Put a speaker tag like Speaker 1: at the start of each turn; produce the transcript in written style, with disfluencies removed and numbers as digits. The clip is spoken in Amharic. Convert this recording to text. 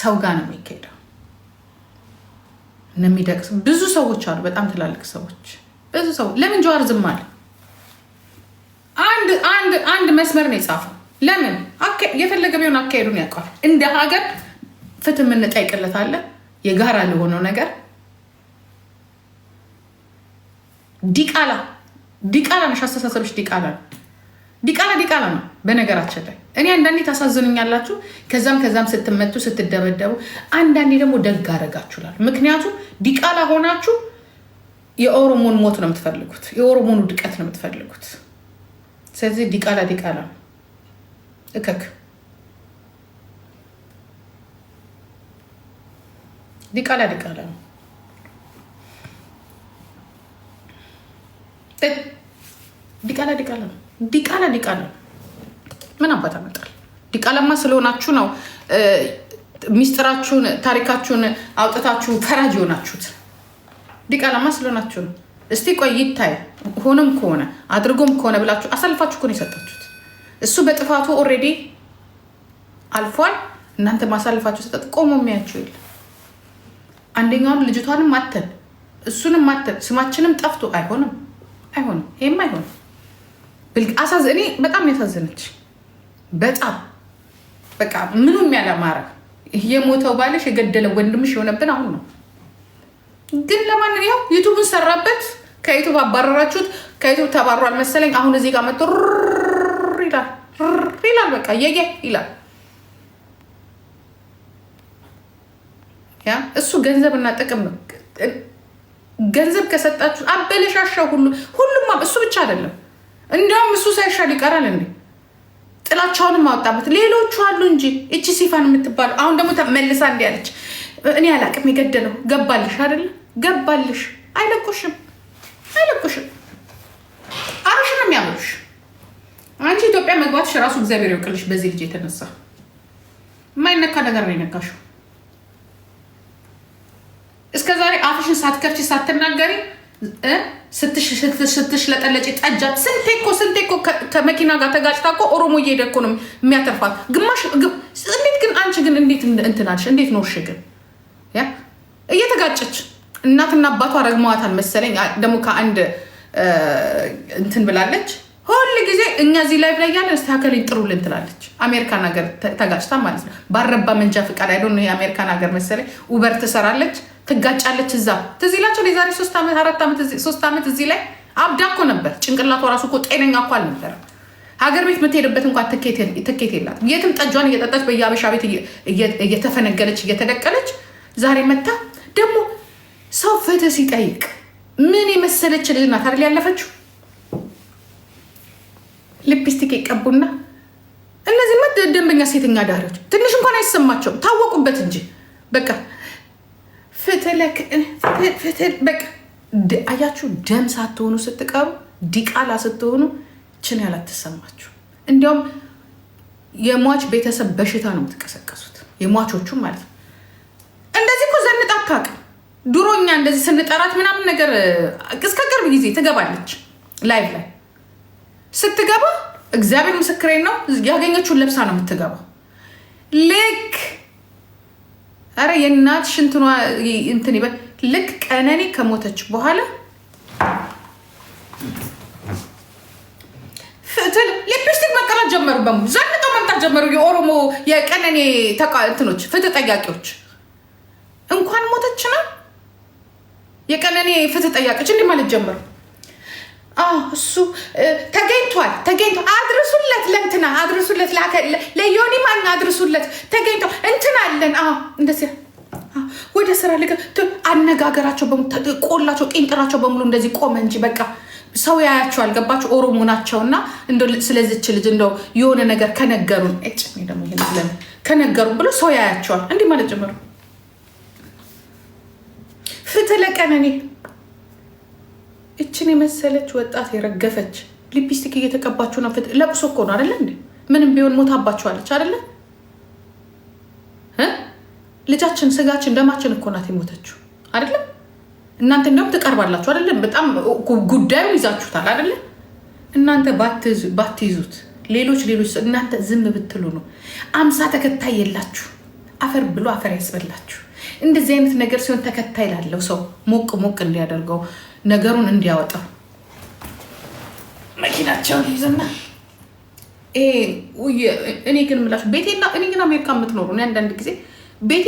Speaker 1: ሰው ጋር ነው የሚካሄደው። እንደሚደቅስ ብዙ ሰዎች አሉ፣ በጣም ትላልቅ ሰዎች፣ ብዙ ሰዎች። ለምን ጀዋር ዝም አለ? አንድ መስመር ነው የጻፈው። ለምን የፈለገ ቢሆን አካሄዱን ያውቃል። እንደ ሀገር ፍትህ የምንጠይቅለታለን የጋራ ለሆነው ነገር። ዲቃላ ነሽ፣ አስተሳሰብሽ ዲቃላ ነው። ዲቃላ ነው። በነገራችን ላይ እኔ አንዳንዴ ታሳዝኑኛላችሁ። ከዛም ስትመቱ ስትደበደቡ፣ አንዳንዴ ደግሞ ደግ አደረጋችሁላል። ምክንያቱም ዲቃላ ሆናችሁ የኦሮሞን ሞት ነው የምትፈልጉት፣ የኦሮሞን ውድቀት ነው የምትፈልጉት። ስለዚህ ዲቃላ እከክ ዲቃላ ነው። ዲቃላ ነው። ምን አባት አመጣል? ዲቃላማ ስለሆናችሁ ነው ሚስጥራችሁን ታሪካችሁን አውጥታችሁ ፈራጅ የሆናችሁት። ዲቃላማ ስለሆናችሁ ነው። እስቲ ቆይ ይታይ፣ ሆኖም ከሆነ አድርጎም ከሆነ ብላችሁ አሳልፋችሁ እኮ ነው የሰጣችሁት። እሱ በጥፋቱ ኦልሬዲ አልፏል። እናንተ ማሳልፋችሁ ሰጠት። ቆሞ የሚያችሁ የለ። አንደኛውን ልጅቷንም ማተን እሱንም ማተን ስማችንም ጠፍቶ አይሆንም። ይሄም አይሆንም። እኔ በጣም ያሳዘነች በጣም በቃ ምኑም ያለማረ የሞተው ባልሽ የገደለው ወንድምሽ የሆነብን አሁን ነው። ግን ለማንን ያው ዩቱብን ሰራበት። ከዩቱብ አባረራችሁት። ከዩቱብ ተባሯል መሰለኝ። አሁን እዚህ ጋር መጥቶ ይላል። በቃ ይላል። ያ እሱ ገንዘብና ጥቅም ነው። ገንዘብ ከሰጣችሁ አበለሻሻው ሁሉም እሱ ብቻ አይደለም። እንዲያውም እሱ ሳይሻል ይቀራል እንዴ? ጥላቻውንም አወጣበት። ሌሎቹ አሉ እንጂ እቺ ሲፋን የምትባለው አሁን ደግሞ ተመልሳ እንዲ ያለች እኔ አላቅም። የገደለው ገባልሽ አይደለ? ገባልሽ። አይለቁሽም። አርሽ ነው የሚያምሩሽ። አንቺ ኢትዮጵያ መግባትሽ ራሱ እግዚአብሔር ይወቅልሽ። በዚህ ልጅ የተነሳ የማይነካ ነገር ነው የነካሽው። እስከ ዛሬ አፍሽን ሳትከፍቺ ሳትናገሪ ስትሽለጠለጪ ጠጃት። ስንቴ እኮ ከመኪና ጋር ተጋጭታ እኮ ኦሮሞ እየሄደ እኮ ነው የሚያተርፋት ግማሽ። እንዴት ግን አንቺ ግን እንዴት እንትናልሽ? እንዴት ኖርሽ ግን? ያ እየተጋጨች እናትና አባቷ ረግመዋታል መሰለኝ። ደግሞ ከአንድ እንትን ብላለች። ሁል ጊዜ እኛ እዚህ ላይቭ ላይ ያለን ስተካከልኝ ጥሩልን ትላለች። አሜሪካን ሀገር ተጋጭታ ማለት ነው። ባረባ መንጃ ፍቃድ አይዶን የአሜሪካን ሀገር መሰለኝ ኡበር ትሰራለች፣ ትጋጫለች። እዛ ትዝ ይላቸው የዛሬ 3 ዓመት 4 ዓመት 3 ዓመት እዚህ ላይ አብዳ እኮ ነበር። ጭንቅላቷ ራሱ እኮ ጤነኛ እኮ አልነበረም። ሀገር ቤት የምትሄድበት እንኳን ትኬት የላትም። የትም ጠጇን እየጠጣች በየአበሻ ቤት እየተፈነገለች እየተደቀለች ዛሬ መታ ደግሞ ሰው ፍትህ ሲጠይቅ ምን የመሰለች ልጅ ናት አይደል ያለፈችው። ሊፕስቲክ ይቀቡና እነዚህ ደንበኛ ሴተኛ ዳሪዎች ትንሽ እንኳን አይሰማቸውም። ታወቁበት እንጂ በቃ ፍትህ በቃ አያችሁ። ደም ሳትሆኑ ስትቀሩ ዲቃላ ስትሆኑ ችን ያላት ትሰማችሁ። እንዲያውም የሟች ቤተሰብ በሽታ ነው የምትቀሰቀሱት። የሟቾቹ ማለት ነው። እንደዚህ እኮ ዘንጣ አታውቅም። ድሮኛ እንደዚህ ስንጠራት ምናምን ነገር እስከ ቅርብ ጊዜ ትገባለች ላይቭ ላይ ስትገባ እግዚአብሔር ምስክሬ ነው ያገኘችውን ለብሳ ነው የምትገባው። ልክ ኧረ የእናት ሽንትኗ እንትን ይበል። ልክ ቀነኒ ከሞተች በኋላ ሊፕስቲክ መቀራት ጀመሩ። በሙሉ ዘንጠው መምጣት ጀመሩ። የኦሮሞ የቀነኒ እንትኖች ፍትህ ጠያቂዎች እንኳን ሞተች ነው የቀነኒ ፍትህ ጠያቂዎች እንዲህ ማለት ጀመሩ። እሱ ተገኝቷል። አድርሱለት፣ ለእንትና አድርሱለት፣ ለዮኒ ማን አድርሱለት፣ ተገኝቷል። እንትን አለን እንደዚህ ወደ ስራ አነጋገራቸው ቆላቸው ቄንጥራቸው በሙሉ እንደዚህ ቆመ እንጂ በቃ ሰው ያያቸዋል። ገባቸው? ኦሮሞ ናቸውና ስለዚች ልጅ እንደው የሆነ ነገር ከነገሩን ደግሞ ከነገሩ ብሎ ሰው ያያቸዋል። እንዲህ ማለት ጀመሩ። ፍትህ ለቀነኒ። እችን የመሰለች ወጣት የረገፈች ሊፕስቲክ እየተቀባችሁ ነው። ፍትህ ለቅሶ እኮ ነው አይደለ እንዴ? ምንም ቢሆን ሞታባችኋለች አይደለ? ልጃችን ስጋችን ደማችን እኮ ናት የሞተችው አይደለም? እናንተ እንደውም ትቀርባላችሁ አይደለም? በጣም ጉዳዩ ይዛችሁታል አይደለ? እናንተ ባትይዙት ሌሎች እናንተ ዝም ብትሉ ነው። 50 ተከታይ የላችሁ አፈር ብሎ አፈር ያስበላችሁ። እንደዚህ አይነት ነገር ሲሆን ተከታይ ላለው ሰው ሞቅ ሞቅ እንዲያደርገው ነገሩን እንዲያወጣው መኪናቸውን ይዘና እኔ ግን ምላሽ ቤቴና እኔ ግን አሜሪካ የምትኖሩ አንዳንድ ጊዜ ቤቴ